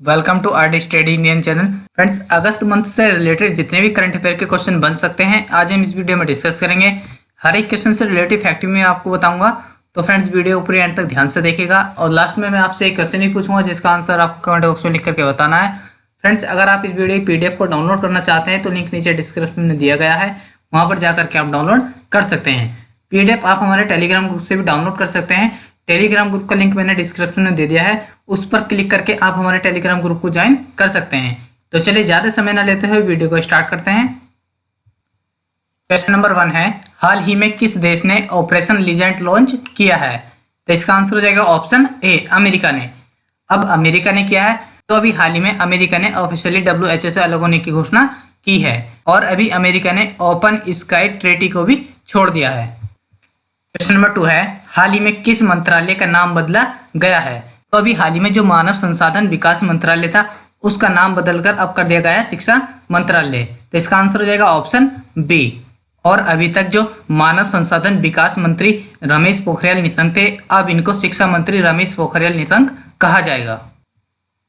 Welcome to RD study Indian channel. Friends, अगस्त month से related जितने भी करंट अफेयर के क्वेश्चन बन सकते हैं आज हम इस वीडियो में डिस्कस करेंगे। हर एक क्वेश्चन से रिलेटेड फैक्ट में आपको बताऊंगा, तो फ्रेंड्स वीडियो ऊपर एंड तक ध्यान से देखिएगा। और लास्ट में मैं आपसे एक क्वेश्चन ही पूछूंगा जिसका आंसर आपको कमेंट बॉक्स में लिख करके बताना है। फ्रेंड्स, अगर आप इस वीडियो की पीडीएफ को डाउनलोड करना चाहते हैं तो लिंक नीचे डिस्क्रिप्शन में दिया गया है, वहां पर जाकर के आप डाउनलोड कर सकते हैं। पीडीएफ आप हमारे टेलीग्राम ग्रुप से भी डाउनलोड कर सकते हैं। टेलीग्राम ग्रुप का लिंक मैंने डिस्क्रिप्शन में दे दिया है, उस पर क्लिक करके आप हमारे टेलीग्राम ग्रुप को ज्वाइन कर सकते हैं। तो चलिए ज्यादा समय न लेते हुए वीडियो को स्टार्ट करते हैं। क्वेश्चन नंबर 1 है, हाल ही में किस देश ने ऑपरेशन लीजेंट लॉन्च किया है? तो इसका आंसर हो जाएगा ऑप्शन ए, अमेरिका ने। अब अमेरिका ने किया है तो अभी हाल ही में अमेरिका ने ऑफिशियली WHO से अलग होने की घोषणा की है और अभी अमेरिका ने ओपन स्काई ट्रीटी को भी छोड़ दिया है। क्वेश्चन नंबर 2 है, हाल ही में किस मंत्रालय का नाम बदला गया है? तो अभी हाल ही में जो मानव संसाधन विकास मंत्रालय था उसका नाम बदलकर अब कर दिया गया है शिक्षा मंत्रालय। तो इसका आंसर हो जाएगा ऑप्शन बी। और अभी तक जो मानव संसाधन विकास मंत्री रमेश पोखरियाल निशंक थे, अब इनको शिक्षा मंत्री रमेश पोखरियाल निशंक कहा जाएगा।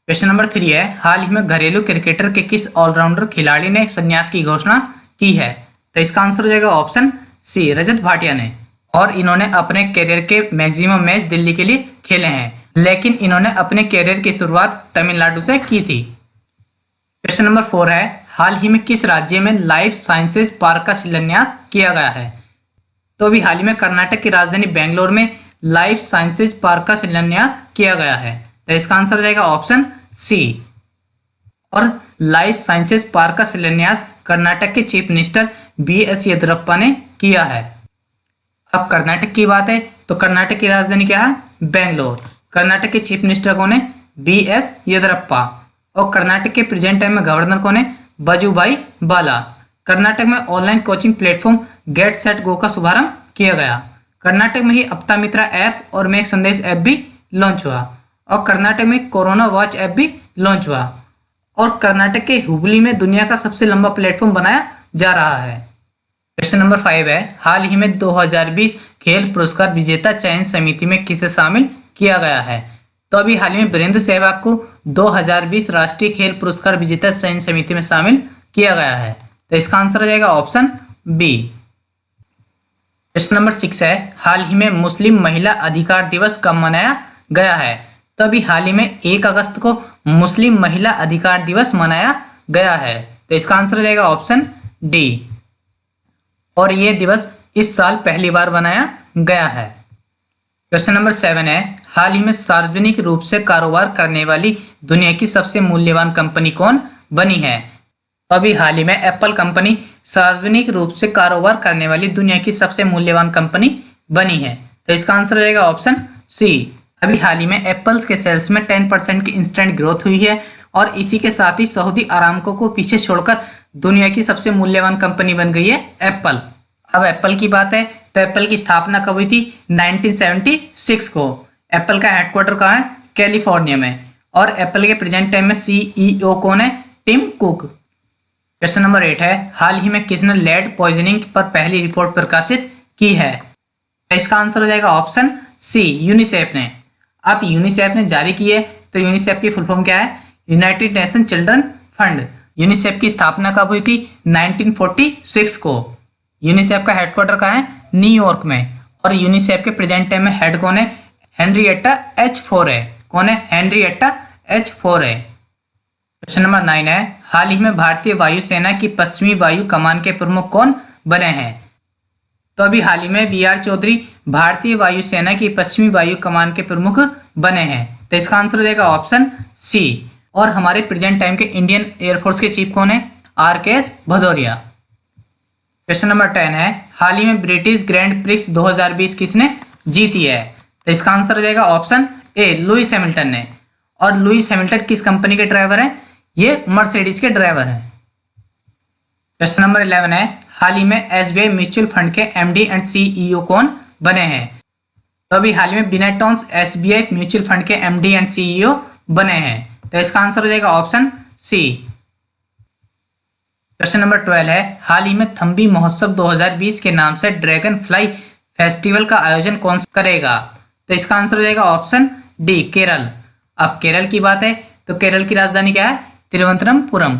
क्वेश्चन नंबर 3 है, हाल ही में घरेलू क्रिकेटर के किस ऑलराउंडर खिलाड़ी ने संन्यास की घोषणा की है? तो इसका आंसर हो जाएगा ऑप्शन सी, रजत भाटिया ने। और इन्होंने अपने करियर के मैक्सिमम मैच दिल्ली के लिए खेले हैं, लेकिन इन्होंने अपने करियर की शुरुआत तमिलनाडु से की थी। क्वेश्चन नंबर 4 है, हाल ही में किस राज्य में लाइफ साइंसेज पार्क का शिलान्यास किया गया है? तो अभी हाल ही में कर्नाटक की राजधानी बेंगलोर में लाइफ साइंसेज पार्क का शिलान्यास किया गया है। तो इसका आंसर हो जाएगा ऑप्शन सी। और लाइफ साइंसेज पार्क का शिलान्यास कर्नाटक के चीफ मिनिस्टर BS येदियुरप्पा ने किया है। अब कर्नाटक की बात है तो कर्नाटक की राजधानी क्या है? बेंगलोर। कर्नाटक के चीफ मिनिस्टर कौन है? BS येदियुरप्पा। और कर्नाटक के प्रेजेंट टाइम में गवर्नर कौन है? वजुभाई वाला। कर्नाटक में online coaching platform get set go का शुभारंभ किया गया। कर्नाटक में ही अपता मित्रा ऐप और मेक संदेश ऐप भी लॉन्च हुआ। और कर्नाटक में कोरोना वॉच ऐप भी लॉन्च हुआ। और कर्नाटक के हुबली में दुनिया का सबसे लंबा प्लेटफॉर्म बनाया जा रहा है। क्वेश्चन नंबर 5 है, हाल ही में 2020 खेल पुरस्कार विजेता चयन समिति में किसे शामिल किया गया है? तो अभी हाल ही में वीरेंद्र सहवाग को 2020 राष्ट्रीय खेल पुरस्कार विजेता चयन समिति में शामिल किया गया है। तो इसका आंसर हो जाएगा ऑप्शन बी। क्वेश्चन नंबर 6 है, हाल ही में मुस्लिम महिला अधिकार दिवस कब मनाया गया है? तो अभी हाल ही में 1 अगस्त को मुस्लिम महिला अधिकार दिवस मनाया गया है। तो इसका आंसर हो जाएगा ऑप्शन डी। और यह दिवस इस साल पहली बार बनाया गया है। क्वेश्चन नंबर 7 है, हाल ही में सार्वजनिक रूप से कारोबार करने वाली दुनिया की सबसे मूल्यवान कंपनी कौन बनी है? अभी हाल ही में एप्पल कंपनी सार्वजनिक रूप से कारोबार करने वाली दुनिया की सबसे मूल्यवान कंपनी बनी है। तो इसका आंसर हो जाएगा ऑप्शन सी। अभी हाल ही में एप्पल्स के सेल्स में 10% की इंस्टेंट ग्रोथ हुई है और इसी के साथ ही सऊदी अरामको को पीछे छोड़कर दुनिया की सबसे मूल्यवान कंपनी बन गई है एप्पल। अब एप्पल की बात है तो एप्पल की स्थापना कब हुई थी? 1976 को। एप्पल का हेडक्वार्टर कहाँ है? कैलिफोर्निया में। और एप्पल के प्रेजेंट टाइम में CEO कौन है? Tim cook. क्वेश्चन नंबर 8 है, हाल ही में किसने लेड पॉइजनिंग पर पहली रिपोर्ट प्रकाशित की है? तो इसका आंसर हो जाएगा ऑप्शन सी, यूनिसेफ ने। अब यूनिसेफ ने जारी की है तो यूनिसेफ की फुल फॉर्म क्या है? United nation children fund. UNICEF की स्थापना कब हुई थी? 1946 को। यूनिसेफ का हेडक्वार्टर कहाँ है? न्यूयॉर्क में। और यूनिसेफ के प्रेजेंट टाइम में हेड कौन है? Henrietta H. फोरे। कौन है? Henrietta H. फोरे। क्वेश्चन नंबर 9 है, हाल ही में भारतीय वायुसेना की पश्चिमी वायु कमान के प्रमुख कौन बने हैं? तो अभी हाल ही में VR चौधरी भारतीय वायुसेना की पश्चिमी वायु कमान के प्रमुख बने हैं। तो इसका आंसर हो जाएगा ऑप्शन सी। और हमारे प्रेजेंट टाइम के इंडियन एयरफोर्स के चीफ कौन है? RKS भदौरिया। क्वेश्चन नंबर 10 है, हाल ही में ब्रिटिश ग्रैंड प्रिक्स 2020 किसने जीती है? तो इसका आंसर हो जाएगा ऑप्शन ए, लुइस हैमिल्टन ने। और लुइस हैमिल्टन किस कंपनी के ड्राइवर हैं? ये मर्सिडीज के ड्राइवर हैं। क्वेश्चन नंबर 11 है, हाल ही में SBI म्यूचुअल फंड के MD एंड CEO कौन बने हैं? तो अभी हाल ही में बिनेटॉन्स SBI म्यूचुअल फंड के MD एंड CEO बने हैं। तो इसका आंसर हो जाएगा ऑप्शन सी। क्वेश्चन नंबर 12 है, हाल ही में थम्बी महोत्सव 2020 के नाम से ड्रैगन फ्लाई फेस्टिवल का आयोजन कौन करेगा? तो इसका आंसर हो जाएगा ऑप्शन डी, केरल। अब केरल की बात है तो केरल की राजधानी क्या है? तिरुवनंतपुरम।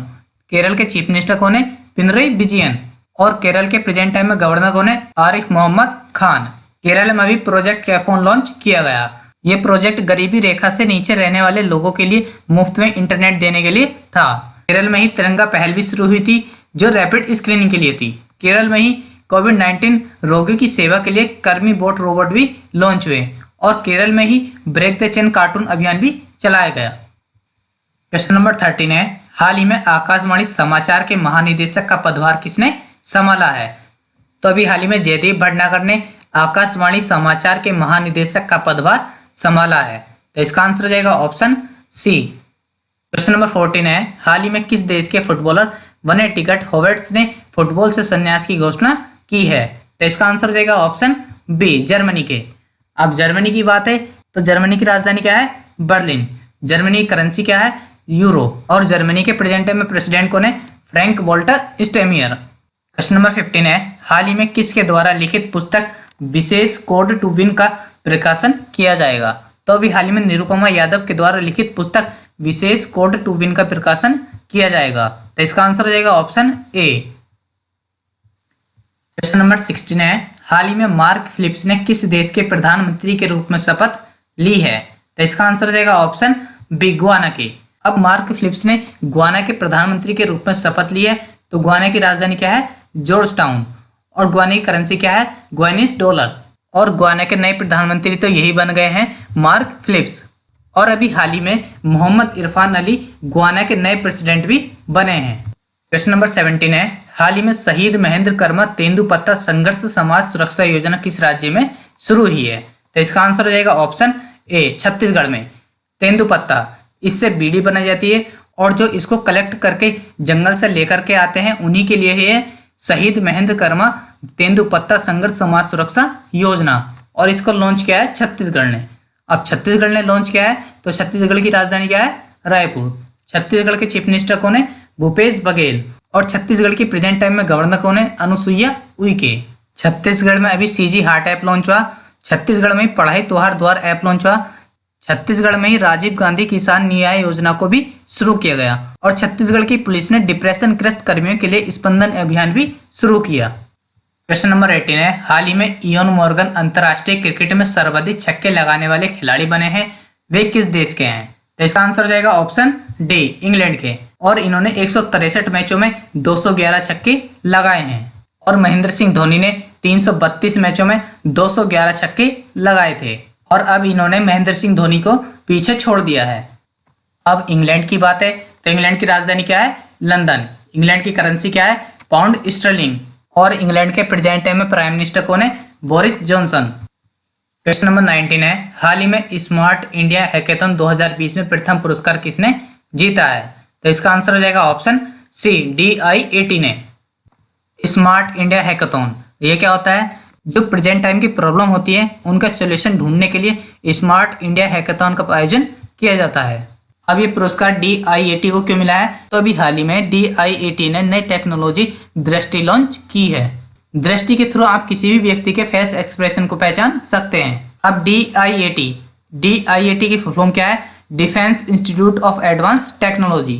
केरल के चीफ मिनिस्टर कौन है? पिनरई विजयन। और केरल के प्रेजेंट टाइम में गवर्नर कौन है? आरिफ मोहम्मद खान। केरल में अभी प्रोजेक्ट कैफोन लॉन्च किया गया। ये प्रोजेक्ट गरीबी रेखा से नीचे रहने वाले लोगों के लिए मुफ्त में इंटरनेट देने के लिए था। केरल में ही तिरंगा पहल भी शुरू हुई थी जो रैपिड स्क्रीनिंग के लिए थी। केरल में ही कोविड-19 रोगियों की सेवा के लिए कर्मी बोट रोबोट भी लॉन्च हुए और केरल में ही ब्रेक द चेन कार्टून अभियान भी चलाया गया। क्वेश्चन नंबर 13 है, हाल ही में आकाशवाणी समाचार के महानिदेशक का पदभार किसने संभाला है? तो अभी हाल ही में जयदीप भटनागर ने आकाशवाणी समाचार के महानिदेशक का पदभार संभाला है। तो इसका आंसर हो जाएगा ऑप्शन सी। क्वेश्चन नंबर 14 है, हाल ही में किस देश के फुटबॉलर वने टिकट होवर्ट्स ने फुटबॉल से संन्यास की घोषणा की है? तो इसका आंसर हो जाएगा ऑप्शन बी, जर्मनी के। अब जर्मनी की बात है तो जर्मनी की राजधानी क्या है? बर्लिन। जर्मनी की करेंसी क्या है? यूरो। और जर्मनी के प्रेजेंट में प्रेसिडेंट कौन है? Frank Walter Steinmeier. Question number 15 है, हाल ही में किसके द्वारा लिखित पुस्तक विशेष कोड टू विन का प्रकाशन किया जाएगा? तो अभी हाल ही में निरुपमा यादव के द्वारा लिखित पुस्तक विशेष कोड टू विन का प्रकाशन किया जाएगा। तो इसका आंसर हो जाएगा ऑप्शन ए। क्वेश्चन नंबर 16 है, हाल ही में मार्क फिलिप्स ने किस देश के प्रधानमंत्री के रूप में शपथ ली है? तो इसका आंसर हो जाएगा ऑप्शन बी, गुआना के। अब मार्क फिलिप्स ने गुआना के प्रधानमंत्री के रूप में शपथ ली है तो गुआना की राजधानी क्या है? George town. और गुआना की करेंसी क्या है? गुआनीज डॉलर। और गुआना के नए प्रधानमंत्री तो यही बन गए हैं, मार्क फिलिप्स। और अभी हाल ही में मोहम्मद इरफान अली गुआना के नए प्रेसिडेंट भी बने हैं। क्वेश्चन नंबर 17 है, हाल ही में शहीद महेंद्र कर्मा तेंदुपत्ता संघर्ष समाज सुरक्षा योजना किस राज्य में शुरू हुई है? तो इसका आंसर हो जाएगा ऑप्शन ए, छत्तीसगढ़ में। तेंदुपत्ता, इससे बीड़ी बनाई जाती है और जो इसको कलेक्ट करके जंगल से लेकर के आते हैं उन्हीं के लिए है शहीद महेंद्र कर्मा तेंदुपत्ता संघर्ष समाज सुरक्षा योजना। और इसको लॉन्च किया है छत्तीसगढ़ ने। अब छत्तीसगढ़ ने लॉन्च किया है तो छत्तीसगढ़ की राजधानी क्या है? रायपुर। छत्तीसगढ़ के चीफ मिनिस्टर कौन है? भूपेश बघेल। और छत्तीसगढ़ की प्रेजेंट टाइम में गवर्नर कौन है? अनुसुईया उइके। छत्तीसगढ़ में अभी सीजी हार्ट ऐप लॉन्च हुआ। छत्तीसगढ़ में पढ़ाई त्योहार द्वार ऐप लॉन्च हुआ। छत्तीसगढ़ में ही राजीव गांधी किसान न्याय योजना को भी शुरू किया गया। और छत्तीसगढ़ की पुलिस ने डिप्रेशन ग्रस्त कर्मियों के लिए स्पंदन अभियान भी शुरू किया। क्वेश्चन नंबर 18 है, हाल ही में इयोन मॉर्गन अंतर्राष्ट्रीय क्रिकेट में सर्वाधिक छक्के लगाने वाले खिलाड़ी बने हैं। वे किस देश के हैं? तो इसका आंसर हो जाएगा ऑप्शन डी, इंग्लैंड के। और इन्होंने 163 मैचों में 211 छक्के लगाए हैं। और महेंद्र सिंह धोनी ने 332 मैचों में 211 छक्के लगाए थे। और अब इन्होंने महेंद्र सिंह धोनी को पीछे छोड़ दिया है। अब इंग्लैंड की बात है तो इंग्लैंड की राजधानी क्या है? लंदन। इंग्लैंड की करेंसी क्या है? Pound sterling. और इंग्लैंड के प्रेजेंट टाइम में प्राइम मिनिस्टर कौन है? Boris Johnson. क्वेश्चन नंबर 19 है, हाल ही में स्मार्ट इंडिया हैकेथॉन 2020 में प्रथम पुरस्कार किसने जीता है? तो इसका आंसर हो जाएगा ऑप्शन सी, DIAT ने। स्मार्ट इंडिया हैकेथॉन ये क्या होता है? जो प्रेजेंट टाइम की प्रॉब्लम होती है उनका सोल्यूशन ढूंढने के लिए स्मार्ट इंडिया हैकेथॉन का आयोजन किया जाता है। अब ये पुरस्कार DIAT को क्यों मिला है? तो अभी हाल ही में DIAT ने नई टेक्नोलॉजी दृष्टि लॉन्च की है। दृष्टि के थ्रू आप किसी भी व्यक्ति के फेस एक्सप्रेशन को पहचान सकते हैं। अब DIAT की फुल फॉर्म क्या है? Defence institute of advance technology.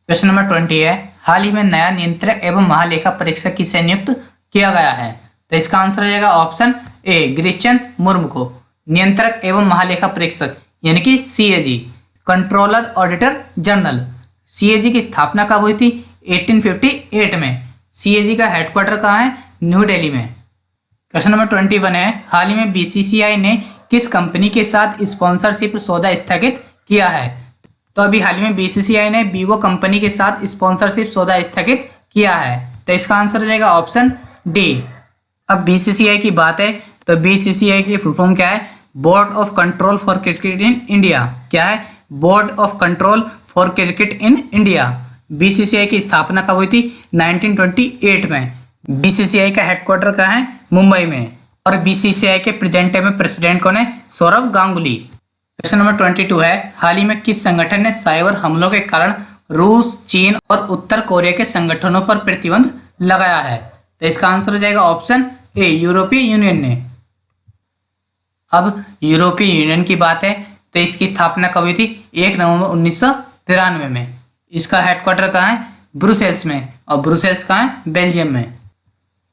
Question number 20 है, हाल ही में नया नियंत्रक एवं महालेखा परीक्षक किसे नियुक्त किया गया है? तो इसका आंसर हो जाएगा ऑप्शन ए, गिरीशचंद मुर्मू को। नियंत्रक एवं महालेखा परीक्षक यानी कि CAG, controller auditor general. CAG की स्थापना कब हुई थी? 1858 में। CAG का हेडक्वार्टर कहाँ है? न्यू दिल्ली में। क्वेश्चन नंबर 21 है, हाल ही में BCCI ने किस कंपनी के साथ स्पॉन्सरशिप सौदा स्थगित किया है? तो अभी हाल ही में BCCI ने Vivo कंपनी के साथ स्पॉन्सरशिप सौदा स्थगित किया है। तो इसका आंसर हो जाएगा ऑप्शन डी। अब BCCI की बात है तो BCCI की फुल फॉर्म क्या है? Board of control for cricket in India. क्या है? Board of control for cricket in India. BCCI की स्थापना कब हुई थी? 1928 में। BCCI का हेडक्वार्टर कहाँ है? मुंबई में। और BCCI के प्रेजेंट टाइम में प्रेसिडेंट कौन है? सौरव गांगुली। क्वेश्चन नंबर 22 है, हाल ही में किस संगठन ने साइबर हमलों के कारण रूस, चीन और उत्तर कोरिया के संगठनों पर प्रतिबंध लगाया है? तो इसका आंसर हो जाएगा ऑप्शन ए, यूरोपीय यूनियन ने। अब यूरोपीय यूनियन की बात है तो इसकी स्थापना कब हुई थी? 1 नवंबर 1993 में। इसका हेडक्वार्टर कहाँ है? ब्रुसेल्स में। और ब्रुसेल्स कहाँ है? बेल्जियम में।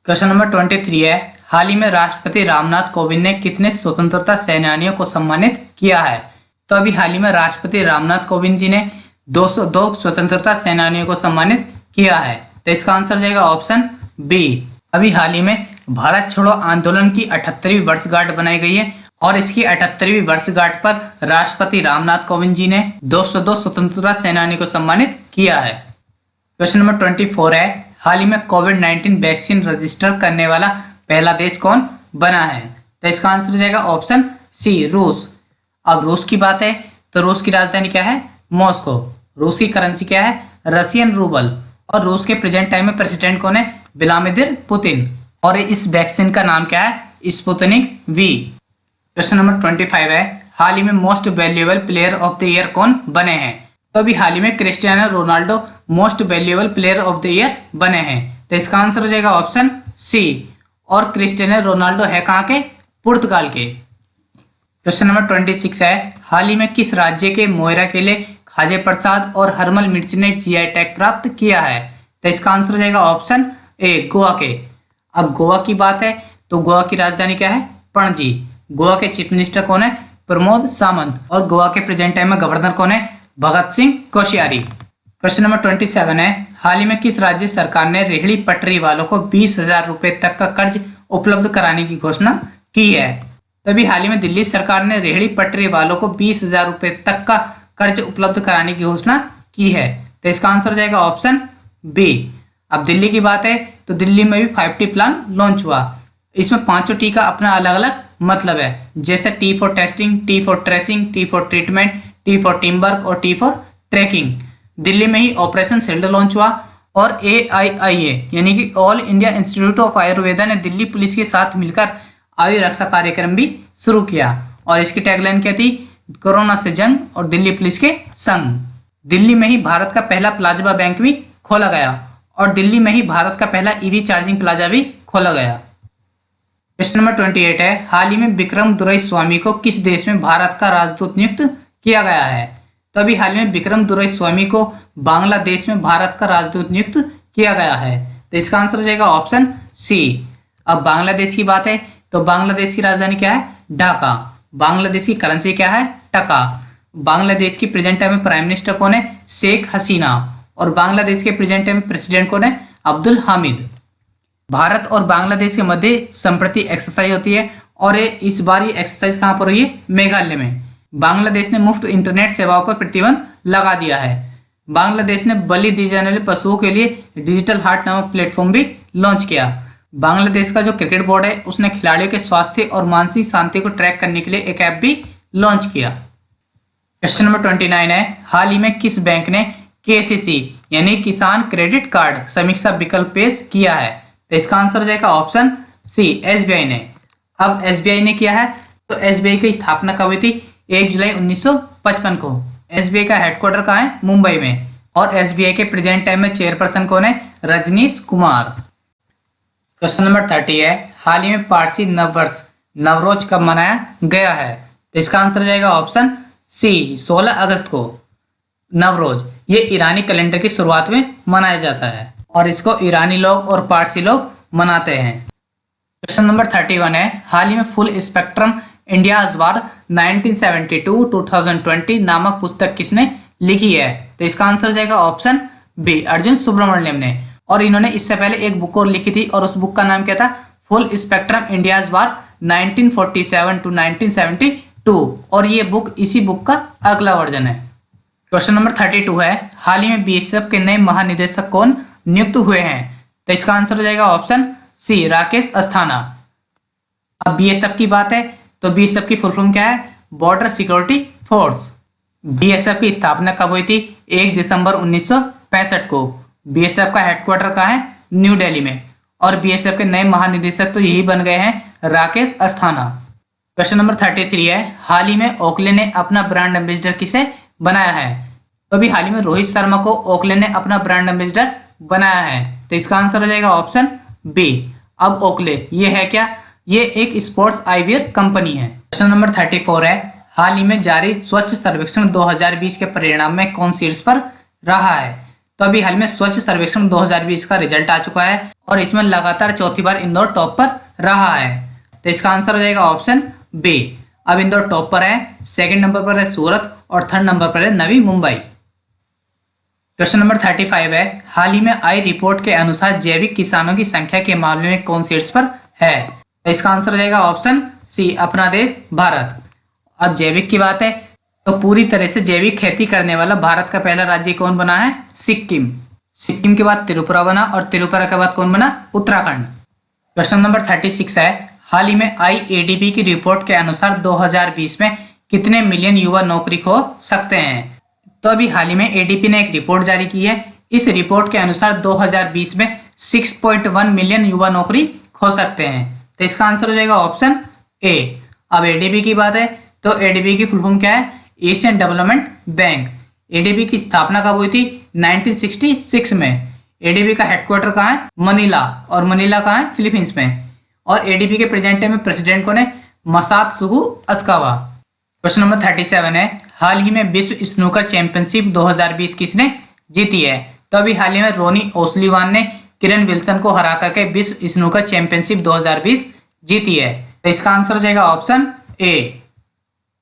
क्वेश्चन नंबर 23 है, हाल ही में राष्ट्रपति रामनाथ कोविंद ने कितने स्वतंत्रता सेनानियों को सम्मानित किया है? तो अभी हाल ही में राष्ट्रपति रामनाथ कोविंद जी ने 202 स्वतंत्रता सेनानियों को सम्मानित किया है। तो इसका आंसर हो जाएगा ऑप्शन बी। अभी हाल ही में भारत छोड़ो आंदोलन की 78वीं वर्षगांठ बनाई गई है और इसकी 78वीं वर्षगांठ पर राष्ट्रपति रामनाथ कोविंद जी ने 202 स्वतंत्रता सेनानियों को सम्मानित किया है। क्वेश्चन नंबर 24 है, हाल ही में कोविड-19 वैक्सीन रजिस्टर करने वाला पहला देश कौन बना है? तो इसका आंसर हो जाएगा ऑप्शन सी, रूस। अब रूस की बात है तो रूस की राजधानी क्या है? मॉस्को। रूस की करेंसी क्या है? Russian rouble. और रूस के प्रेजेंट टाइम में प्रेसिडेंट कौन है? Vladimir Putin. और इस वैक्सीन का नाम क्या है? Sputnik V. क्वेश्चन नंबर 25 है, हाल ही में most valuable player of the year कौन बने हैं? तो अभी हाल ही में Cristiano Ronaldo most valuable player of the year बने हैं। तो इसका आंसर हो जाएगा ऑप्शन सी। और क्रिस्टियानो रोनाल्डो है कहाँ के? पुर्तगाल के। क्वेश्चन नंबर 26 है, हाल ही में किस राज्य के मोयरा के लिए खाजे प्रसाद और हरमल मिर्च ने जीआई टैग प्राप्त किया है? तो इसका आंसर हो जाएगा ऑप्शन ए, गोवा के। अब गोवा की बात है तो गोवा की राजधानी क्या है? पणजी। गोवा के चीफ मिनिस्टर कौन है? प्रमोद सावंत। और गोवा के प्रेजेंट टाइम में गवर्नर कौन है? भगत सिंह कोश्यारी। क्वेश्चन नंबर 27 है, हाल ही में किस राज्य सरकार ने रेहड़ी पटरी वालों को 20,000 रुपए तक का कर्ज उपलब्ध कराने की घोषणा की है? तभी हाल ही में दिल्ली सरकार ने रेहड़ी पटरी वालों को 20,000 रुपए तक का कर्ज उपलब्ध कराने की घोषणा की है। तो इसका आंसर हो जाएगा ऑप्शन बी। अब दिल्ली की बात है तो दिल्ली में भी 5T प्लान लॉन्च हुआ। इसमें पांचों टी का अपना अलग अलग मतलब है, जैसे T for testing, T for tracing, T for treatment, T for team work और टी फॉर ट्रैकिंग। दिल्ली में ही ऑपरेशन शील्ड लॉन्च हुआ और AIIA यानी कि all India institute of Ayurveda ने दिल्ली पुलिस के साथ मिलकर आयु रक्षा कार्यक्रम भी शुरू किया। और इसकी टैगलाइन क्या थी? कोरोना से जंग और दिल्ली पुलिस के संग। दिल्ली में ही भारत का पहला प्लाज्मा बैंक भी खोला गया और दिल्ली में ही भारत का पहला EV चार्जिंग प्लाजा भी खोला गया। क्वेश्चन नंबर 28 है, हाल ही में विक्रम दुराईस्वामी को किस देश में भारत का राजदूत नियुक्त किया गया है? तो अभी हाल में विक्रम दुराईस्वामी को बांग्लादेश में भारत का राजदूत नियुक्त किया गया है। तो इसका आंसर हो जाएगा ऑप्शन सी। अब बांग्लादेश की बात है तो बांग्लादेश की राजधानी क्या है? ढाका। बांग्लादेश की करेंसी क्या है? टका। बांग्लादेश की प्रेजेंट टाइम में प्राइम मिनिस्टर कौन है? शेख हसीना। और बांग्लादेश के प्रेजेंट टाइम में प्रेसिडेंट कौन है? अब्दुल हामिद। भारत और बांग्लादेश के मध्य संप्रति एक्सरसाइज होती है और इस बार ये एक्सरसाइज कहाँ पर हुई है? मेघालय में। बांग्लादेश ने मुफ्त इंटरनेट सेवाओं पर प्रतिबंध लगा दिया है। बांग्लादेश ने बलि दिए जाने वाले पशुओं के लिए डिजिटल हार्ट नामक प्लेटफॉर्म भी लॉन्च किया। बांग्लादेश का जो क्रिकेट बोर्ड है उसने खिलाड़ियों के स्वास्थ्य और मानसिक शांति को ट्रैक करने के लिए एक ऐप भी लॉन्च किया। क्वेश्चन नंबर 29 है, हाल ही में किस बैंक ने KCC यानी किसान क्रेडिट कार्ड समीक्षा विकल्प पेश किया है? तो इसका आंसर हो जाएगा ऑप्शन सी, SBI ने। अब SBI ने किया है तो SBI की स्थापना कब हुई थी? 1 जुलाई 1955 को। SBI का हेडक्वार्टर कहाँ है? मुंबई में। और SBI के प्रेजेंट टाइम में चेयरपर्सन कौन है? रजनीश कुमार। क्वेश्चन नंबर 30 है, हाल ही में पारसी नववर्ष नवरोज कब मनाया गया है? तो इसका आंसर हो जाएगा ऑप्शन सी, 16 अगस्त को। नवरोज ये ईरानी कैलेंडर की शुरुआत में मनाया जाता है और इसको ईरानी लोग और पारसी लोग मनाते हैं। क्वेश्चन नंबर 31 है, हाल ही में फुल स्पेक्ट्रम इंडिया अवार्ड 1972-2020 नामक पुस्तक किसने लिखी है? तो इसका आंसर हो जाएगा ऑप्शन बी, अर्जुन सुब्रमण्यम ने। और इन्होंने इससे पहले एक बुक और लिखी थी और उस बुक का नाम क्या था? Full spectrum India award 1947-1972। और ये बुक इसी बुक का अगला वर्जन है। क्वेश्चन नंबर 32 है, हाल ही में BSF के नए महानिदेशक कौन नियुक्त हुए हैं? तो इसका आंसर हो जाएगा ऑप्शन सी, राकेश अस्थाना। अब BSF की बात है तो BSF की फुल फॉर्म क्या है? Border security force. BSF की स्थापना कब हुई थी? 1 दिसंबर 1965 को। BSF का हेडक्वार्टर कहाँ है? न्यू दिल्ली में। और BSF के नए महानिदेशक तो यही बन गए हैं, राकेश अस्थाना। क्वेश्चन नंबर 33 है, हाल ही में ओकले ने अपना ब्रांड एम्बेसडर किसे बनाया है? तो अभी हाल ही में रोहित शर्मा को ओकले ने अपना ब्रांड एम्बेसडर बनाया है, तो इसका आंसर हो जाएगा ऑप्शन बी। अब ओकले ये है क्या, ये एक स्पोर्ट्स आईवियर कंपनी है। क्वेश्चन नंबर 34 है, हाल ही में जारी स्वच्छ सर्वेक्षण 2020 के परिणाम में कौन शीर्ष पर रहा है। तो अभी हाल में स्वच्छ सर्वेक्षण 2020 का रिजल्ट आ चुका है और इसमें लगातार चौथी बार इंदौर टॉप पर रहा है, तो इसका आंसर हो जाएगा ऑप्शन बी। अब इंदौर टॉप पर है, सेकंड नंबर पर है सूरत और थर्ड नंबर पर है नवी मुंबई। क्वेश्चन नंबर 35 है, हाल ही में आई रिपोर्ट के अनुसार जैविक किसानों की संख्या के मामले में कौन शीर्ष पर है। तो इसका आंसर हो जाएगा ऑप्शन सी, अपना देश भारत। अब जैविक की बात है तो पूरी तरह से जैविक खेती करने वाला भारत का पहला राज्य कौन बना है, सिक्किम। सिक्किम के बाद त्रिपुरा बना और त्रिपुरा के बाद कौन बना, उत्तराखंड। क्वेश्चन नंबर 36 है, हाल ही में आई एडीपी की रिपोर्ट के अनुसार 2020 में कितने मिलियन युवा नौकरी खो सकते हैं। तो अभी हाल ही में एडीपी ने एक रिपोर्ट जारी की है। इस रिपोर्ट के अनुसार 2020 में 6.1 मिलियन युवा नौकरी खो सकते हैं, तो इसका आंसर हो जाएगा ऑप्शन ए। अब एडीबी की बात है तो एडीबी की फुल फॉर्म क्या है, एशियन डेवलपमेंट बैंक। एडीबी की स्थापना कब हुई थी, 1966 में। एडीबी का हेडक्वार्टर कहाँ है, मनीला, और मनीला कहाँ है, फिलीपींस में। और एडीबी के प्रेजेंट टाइम में प्रेसिडेंट कौन है, मसात्सुगु अस्कावा। क्वेश्चन नंबर 37 है, हाल ही में विश्व स्नूकर चैंपियनशिप 2020 किसने जीती है। तो अभी हाल ही में रोनी ओसलीवान ने किरण विल्सन को हरा करके विश्व स्नूकर चैंपियनशिप 2020 जीती है, तो इसका आंसर हो जाएगा ऑप्शन ए।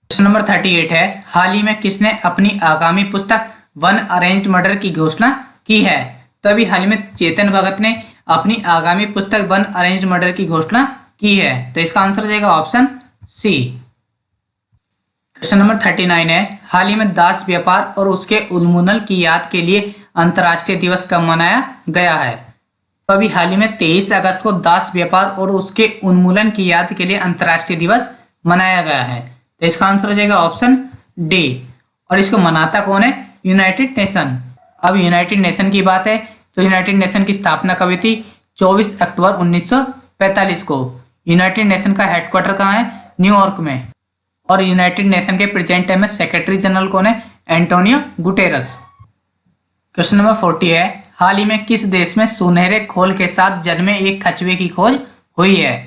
क्वेश्चन नंबर 38 है, हाल ही में किसने अपनी आगामी पुस्तक वन अरेंज्ड मर्डर की घोषणा की है। तो अभी हाल ही में चेतन भगत ने अपनी आगामी पुस्तक वन अरेंज्ड मर्डर की घोषणा की है, तो इसका आंसर हो जाएगा ऑप्शन सी। क्वेश्चन नंबर 39 है, हाल ही में दास व्यापार और उसके उन्मूलन की याद के लिए अंतर्राष्ट्रीय दिवस कब मनाया गया है। तो अभी हाल ही में 23 अगस्त को दास व्यापार और उसके उन्मूलन की याद के लिए अंतर्राष्ट्रीय दिवस मनाया गया है, तो इसका आंसर हो जाएगा ऑप्शन डी। और इसको मनाता कौन है, यूनाइटेड नेशन। अब यूनाइटेड नेशन की बात है तो यूनाइटेड नेशन की स्थापना कब हुई थी, 24 अक्टूबर 1945 को। यूनाइटेड नेशन का हेडक्वार्टर कहाँ है, न्यूयॉर्क में। और यूनाइटेड नेशन के प्रेजेंट टाइम में सेक्रेटरी जनरल कौन है, एंटोनियो गुटेरस। क्वेश्चन नंबर 40 है, हाल ही में किस देश में सुनहरे खोल के साथ जन्मे एक कछुए की खोज हुई है।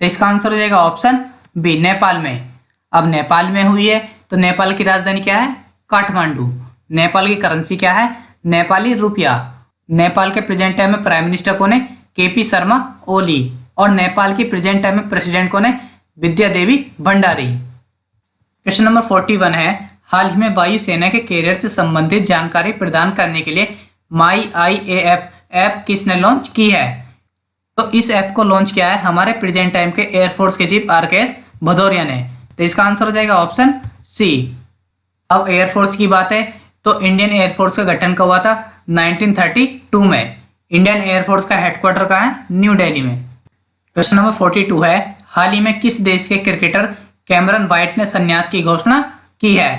तो इसका आंसर हो जाएगा ऑप्शन बी, नेपाल में। अब नेपाल में हुई है तो नेपाल की राजधानी क्या है, काठमांडू। नेपाल की करेंसी क्या है, नेपाली रुपया। नेपाल के प्रेजेंट टाइम में प्राइम मिनिस्टर कौन है, केपी शर्मा ओली। और नेपाल की प्रेजेंट टाइम में प्रेसिडेंट कौन है, विद्या देवी भंडारी। क्वेश्चन नंबर 41 है, हाल ही में वायुसेना के कैरियर से संबंधित जानकारी प्रदान करने के लिए माई IAF ऐप किसने लॉन्च की है। तो इस ऐप को लॉन्च किया है हमारे प्रेजेंट टाइम के एयरफोर्स के चीफ RKS भदौरिया ने, तो इसका आंसर हो जाएगा ऑप्शन सी। अब एयरफोर्स की बात है तो इंडियन एयरफोर्स का गठन कब हुआ था, 1932 में। इंडियन एयरफोर्स का हेडक्वार्टर कहाँ है, न्यू दिल्ली में। क्वेश्चन नंबर 42 है, हाल ही में किस देश के क्रिकेटर कैमरन व्हाइट ने संन्यास की घोषणा की है।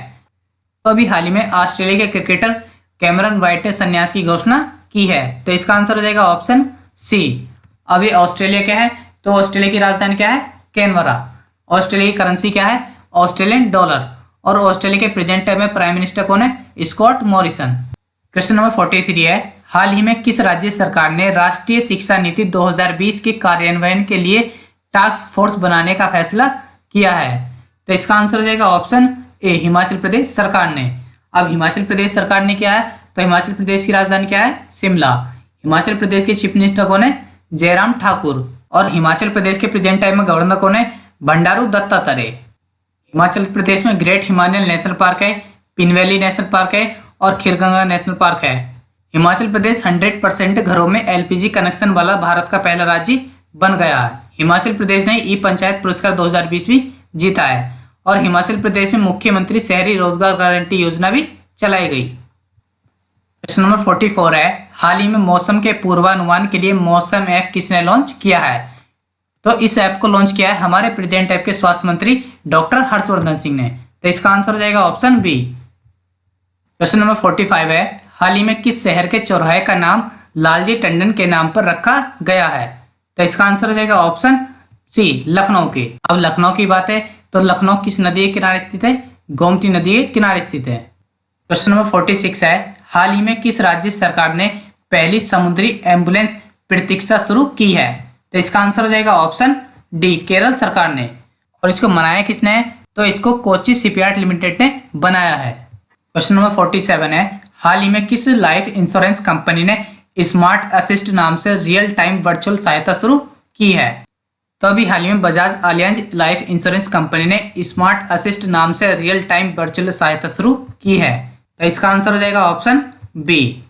तो अभी हाल ही में ऑस्ट्रेलिया के क्रिकेटर कैमरन व्हाइट ने संन्यास की घोषणा की है, तो इसका आंसर हो जाएगा ऑप्शन सी। अभी ऑस्ट्रेलिया क्या है तो ऑस्ट्रेलिया की राजधानी क्या है, कैनबरा। ऑस्ट्रेलिया की करेंसी क्या है, ऑस्ट्रेलियन डॉलर। और ऑस्ट्रेलिया के प्रेजेंट टाइम में प्राइम मिनिस्टर कौन है, स्कॉट मॉरिसन। क्वेश्चन नंबर 43 है, हाल ही में किस राज्य सरकार ने राष्ट्रीय शिक्षा नीति 2020 के कार्यान्वयन के लिए टास्क फोर्स बनाने का फैसला किया है। तो इसका आंसर हो जाएगा ऑप्शन ए, हिमाचल प्रदेश सरकार ने। अब हिमाचल प्रदेश सरकार ने क्या है तो हिमाचल प्रदेश की राजधानी क्या है, शिमला। हिमाचल प्रदेश के चीफ मिनिस्टर कौन है, जयराम ठाकुर। और हिमाचल प्रदेश के प्रेजेंट टाइम में गवर्नर कौन है, बंडारू दत्तात्रेय। हिमाचल प्रदेश में ग्रेट हिमालयन नेशनल पार्क है, पिनवैली नेशनल पार्क है और खीरगंगा नेशनल पार्क है। हिमाचल प्रदेश 100% घरों में LPG कनेक्शन वाला भारत का पहला राज्य बन गया है। हिमाचल प्रदेश ने ई पंचायत पुरस्कार 2020 भी जीता है। और हिमाचल प्रदेश में मुख्यमंत्री शहरी रोजगार गारंटी योजना भी चलाई गई। क्वेश्चन नंबर 44 है, हाल ही में मौसम के पूर्वानुमान के लिए मौसम ऐप किसने लॉन्च किया है। तो इस ऐप को लॉन्च किया है हमारे प्रेजेंट टाइम के स्वास्थ्य मंत्री डॉक्टर हर्षवर्धन सिंह ने, तो इसका आंसर हो जाएगा ऑप्शन बी। क्वेश्चन नंबर 45 है, हाल ही में किस शहर के चौराहे का नाम लालजी टंडन के नाम पर रखा गया है। तो इसका आंसर हो जाएगा ऑप्शन सी, लखनऊ के। अब लखनऊ की बात है तो लखनऊ किस नदी के किनारे स्थित है, गोमती नदी के किनारे स्थित है। क्वेश्चन नंबर 46 है, हाल ही में किस राज्य सरकार ने पहली समुद्री एम्बुलेंस प्रतीक्षा शुरू की है? तो इसका आंसर हो जाएगा ऑप्शन डी, केरल सरकार ने। और इसको बनाया किसने है? तो इसको कोची शिपयार्ड लिमिटेड ने बनाया है। क्वेश्चन नंबर 47 है, हाल ही में किस लाइफ इंश्योरेंस कंपनी ने स्मार्ट असिस्ट नाम से रियल टाइम वर्चुअल सहायता शुरू की है? तो अभी हाल ही में Bajaj Allianz life insurance company ने स्मार्ट असिस्ट नाम से रियल टाइम वर्चुअल सहायता शुरू की है। तो इसका आंसर हो जाएगा ऑप्शन बी।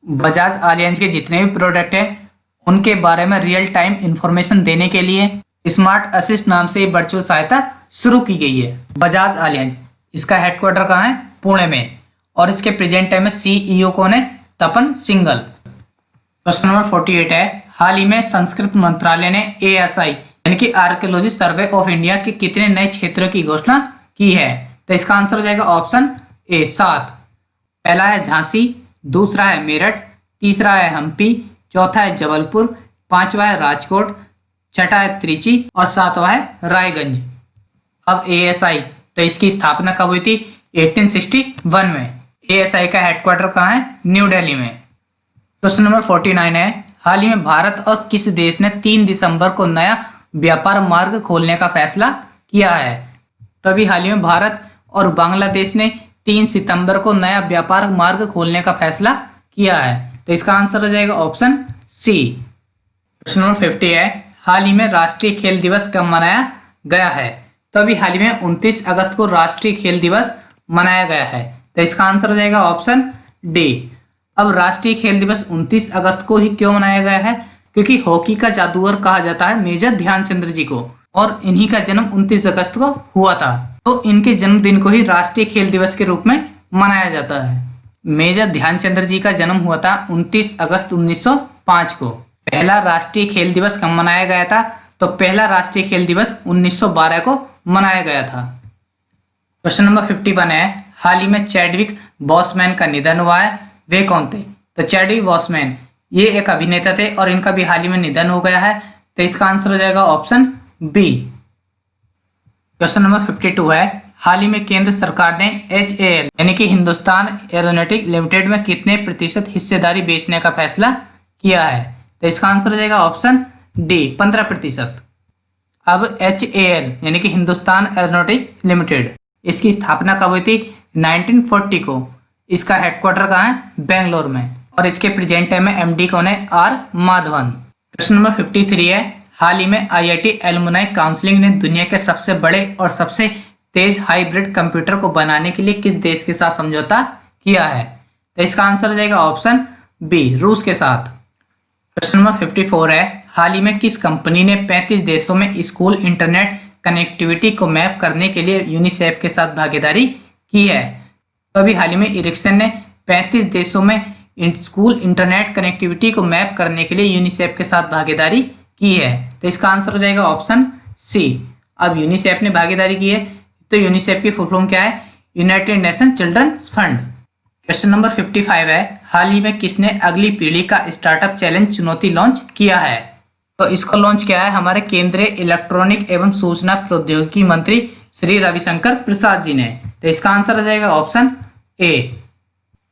बजाज अलियांज के जितने भी प्रोडक्ट हैं उनके बारे में रियल टाइम इंफॉर्मेशन देने के लिए स्मार्ट असिस्ट नाम से वर्चुअल सहायता शुरू की गई है। बजाज अलियांज, इसका हेडक्वार्टर कहाँ है? पुणे में। और इसके प्रेजेंट टाइम में सीईओ कौन है? तपन सिंघल। क्वेश्चन नंबर 48 है, हाल ही में संस्कृत मंत्रालय ने ASI यानी कि आर्कियोलॉजी सर्वे ऑफ इंडिया के कितने नए क्षेत्रों की घोषणा की है? तो इसका आंसर हो जाएगा ऑप्शन ए, 7। पहला है झांसी, दूसरा है मेरठ, तीसरा है हम्पी, चौथा है जबलपुर, पांचवा है राजकोट, छठा है त्रिची और सातवां है रायगंज। अब ASI, तो इसकी स्थापना कब हुई थी? 1861 में। ASI का हेडक्वार्टर कहाँ है? न्यू दिल्ली में। क्वेश्चन नंबर 49 है, हाल ही में भारत और किस देश ने 3 दिसंबर को नया व्यापार मार्ग खोलने का फैसला किया है? तो अभी हाल ही में भारत और बांग्लादेश ने 3 सितंबर को नया व्यापार मार्ग खोलने का फैसला किया है। तो इसका आंसर हो जाएगा ऑप्शन सी। क्वेश्चन नंबर 50 है, हाल ही में राष्ट्रीय खेल दिवस कब मनाया गया है? तो अभी हाल ही में 29 अगस्त को राष्ट्रीय खेल दिवस मनाया गया है। तो इसका आंसर हो जाएगा ऑप्शन डी। अब राष्ट्रीय खेल दिवस 29 अगस्त को ही क्यों मनाया गया है? क्योंकि हॉकी का जादूगर कहा जाता है मेजर ध्यानचंद्र जी को, और इन्हीं का जन्म 29 अगस्त को हुआ था। तो इनके जन्मदिन को ही राष्ट्रीय खेल दिवस के रूप में मनाया जाता है। मेजर ध्यानचंद्र जी का जन्म हुआ था 29 अगस्त 1905 को। पहला राष्ट्रीय खेल दिवस कब मनाया गया था? तो पहला राष्ट्रीय खेल दिवस 1912 को मनाया गया था। क्वेश्चन नंबर 51 है, हाल ही में चैडविक बॉसमैन का निधन हुआ है, वे कौन थे? तो चैडविक बॉसमैन ये एक अभिनेता थे और इनका भी हाल ही में निधन हो गया है। तो इसका आंसर हो जाएगा ऑप्शन बी। क्वेश्चन नंबर 52 है, हाल ही में केंद्र सरकार ने HAL यानी कि हिंदुस्तान एरोनॉटिक्स लिमिटेड में कितने प्रतिशत हिस्सेदारी बेचने का फैसला किया है? तो इसका आंसर हो जाएगा ऑप्शन डी, 15%। अब HAL यानी कि हिंदुस्तान एरोनॉटिक्स लिमिटेड, इसकी स्थापना कब हुई थी? 1940 को। इसका हेडक्वार्टर कहाँ है? बेंगलोर में। और इसके प्रेजेंट टाइम में MD कौन है? R माधवन। क्वेश्चन नंबर 53 है, हाल ही में IIT एलुमनाई काउंसिलिंग ने दुनिया के सबसे बड़े और सबसे तेज हाइब्रिड कंप्यूटर को बनाने के लिए किस देश के साथ समझौता किया है? तो इसका आंसर हो जाएगा ऑप्शन बी, रूस के साथ। क्वेश्चन नंबर 54 है, हाल ही में किस कंपनी ने 35 देशों में स्कूल इंटरनेट कनेक्टिविटी को मैप करने के लिए यूनिसेफ के साथ भागीदारी की है? तो अभी हाल ही में इरिक्सन ने 35 देशों में स्कूल इंटरनेट कनेक्टिविटी को मैप करने के लिए यूनिसेफ के साथ भागीदारी की है। तो इसका आंसर हो जाएगा ऑप्शन सी। अब यूनिसेफ ने भागीदारी की है, तो यूनिसेफ की फुल फॉर्म क्या है? United Nation children's fund. Question number 55 है, हाल ही में किसने अगली पीढ़ी का स्टार्टअप चैलेंज चुनौती लॉन्च किया है? तो इसको लॉन्च किया है हमारे केंद्रीय इलेक्ट्रॉनिक एवं सूचना प्रौद्योगिकी मंत्री श्री रविशंकर प्रसाद जी ने। तो इसका आंसर हो जाएगा ऑप्शन ए।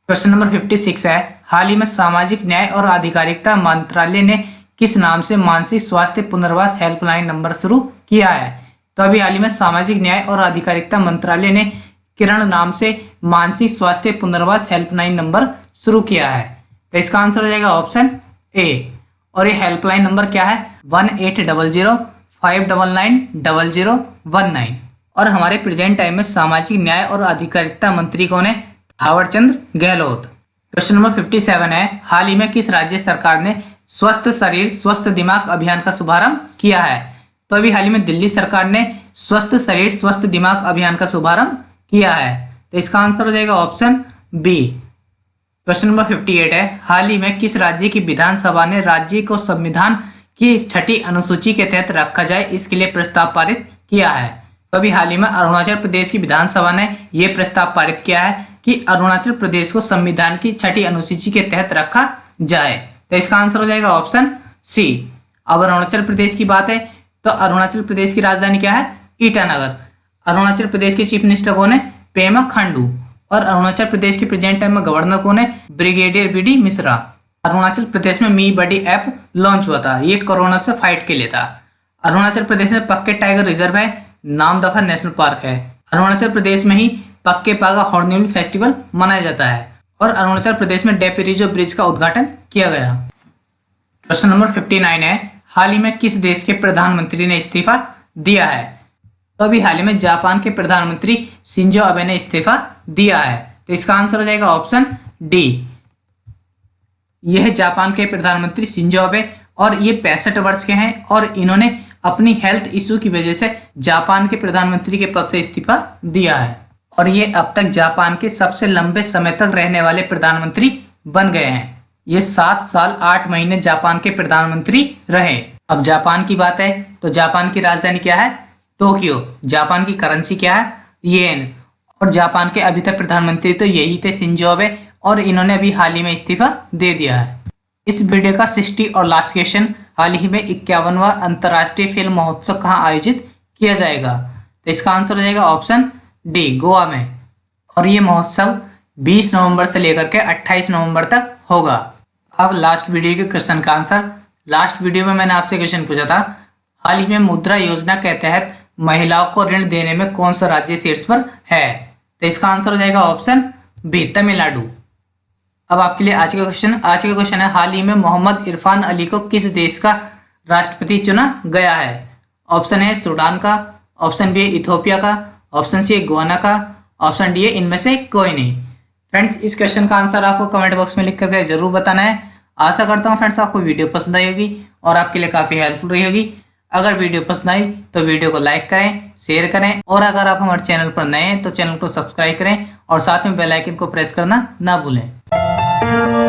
क्वेश्चन नंबर 56 है, हाल ही में सामाजिक न्याय और आधिकारिता मंत्रालय ने किस नाम से मानसिक स्वास्थ्य पुनर्वास हेल्पलाइन नंबर शुरू किया है? तो अभी हाल ही में सामाजिक न्याय और आधिकारिता मंत्रालय ने किरण नाम से मानसिक स्वास्थ्य पुनर्वास हेल्पलाइन नंबर शुरू किया है। तो इसका आंसर हो जाएगा ऑप्शन ए। और ये हेल्पलाइन नंबर क्या है? 1800-599-0019। और हमारे प्रेजेंट टाइम में सामाजिक न्याय और आधिकारिता मंत्री कौन है? थावरचंद गहलोत। क्वेश्चन नंबर 57 है, हाल ही में किस राज्य सरकार ने स्वस्थ शरीर स्वस्थ दिमाग अभियान का शुभारंभ किया है? तो अभी हाल ही में दिल्ली सरकार ने स्वस्थ शरीर स्वस्थ दिमाग अभियान का शुभारंभ किया है। तो इसका आंसर हो जाएगा ऑप्शन बी। क्वेश्चन नंबर 58 है, हाल ही में किस राज्य की विधानसभा ने राज्य को संविधान की 6ठी अनुसूची के तहत रखा जाए इसके लिए प्रस्ताव पारित किया है? तो अभी हाल ही में अरुणाचल प्रदेश की विधानसभा ने यह प्रस्ताव पारित किया है कि अरुणाचल प्रदेश को संविधान की 6ठी अनुसूची के तहत रखा जाए। तो इसका आंसर हो जाएगा ऑप्शन सी। अब अरुणाचल प्रदेश की बात है तो अरुणाचल प्रदेश की राजधानी क्या है? ईटानगर। अरुणाचल प्रदेश के चीफ मिनिस्टर कौन है? पेमा खांडू। और अरुणाचल प्रदेश के प्रेजेंट टाइम में गवर्नर कौन है? Brigadier B D Mishra. Arunachal Pradesh में मी बडी ऐप लॉन्च हुआ था, ये कोरोना से फाइट के लिए था। अरुणाचल प्रदेश में पक्के टाइगर रिजर्व है, नामदफा नेशनल पार्क है। अरुणाचल प्रदेश में ही पक्के पागा हॉर्नबिल फेस्टिवल मनाया जाता है और अरुणाचल प्रदेश में डेपेरिजो ब्रिज का उद्घाटन किया गया। क्वेश्चन नंबर 59 है, हाल ही में किस देश के प्रधानमंत्री ने इस्तीफा दिया है? तो अभी हाल ही में जापान के प्रधानमंत्री शिंजो अबे ने इस्तीफा दिया है, तो इसका आंसर हो जाएगा ऑप्शन डी। यह जापान के प्रधानमंत्री शिंजो अबे और ये 65 वर्ष के हैं और इन्होंने अपनी हेल्थ इशू की वजह से जापान के प्रधानमंत्री के पद से इस्तीफा दिया है और ये अब तक जापान के सबसे लंबे समय तक रहने वाले प्रधानमंत्री बन गए हैं। ये 7 साल 8 महीने जापान के प्रधानमंत्री रहे। अब जापान की बात है तो जापान की राजधानी क्या है? टोक्यो। जापान की करेंसी क्या है? येन। और जापान के अभी तक प्रधानमंत्री तो यही थे शिंजो अबे और इन्होंने अभी हाल ही में इस्तीफा दे दिया है। इस वीडियो का 60 और लास्ट क्वेश्चन, हाल ही में 51वां अंतर्राष्ट्रीय फिल्म महोत्सव कहाँ आयोजित किया जाएगा? तो इसका आंसर हो जाएगा ऑप्शन डी, गोवा में। और ये महोत्सव 20 नवंबर से लेकर के 28 नवंबर तक होगा। अब लास्ट वीडियो के क्वेश्चन का आंसर। लास्ट वीडियो में मैंने आपसे क्वेश्चन पूछा था, हाल ही में मुद्रा योजना के तहत महिलाओं को ऋण देने में कौन सा राज्य शीर्ष पर है? तो इसका आंसर हो जाएगा ऑप्शन बी, तमिलनाडु। अब आपके लिए आज का क्वेश्चन है, हाल ही में मोहम्मद इरफान अली को किस देश का राष्ट्रपति चुना गया है? ऑप्शन है सूडान का, ऑप्शन बी इथोपिया का, ऑप्शन सी गोवाना का, ऑप्शन डी है इनमें से कोई नहीं। फ्रेंड्स, इस क्वेश्चन का आंसर आपको कमेंट बॉक्स में लिख करके जरूर बताना है। आशा करता हूँ फ्रेंड्स आपको वीडियो पसंद आई होगी और आपके लिए काफ़ी हेल्पफुल रही होगी। अगर वीडियो पसंद आई तो वीडियो को लाइक करें, शेयर करें और अगर आप हमारे चैनल पर नए हैं तो चैनल को सब्सक्राइब करें और साथ में बेल आइकन को प्रेस करना ना भूलें।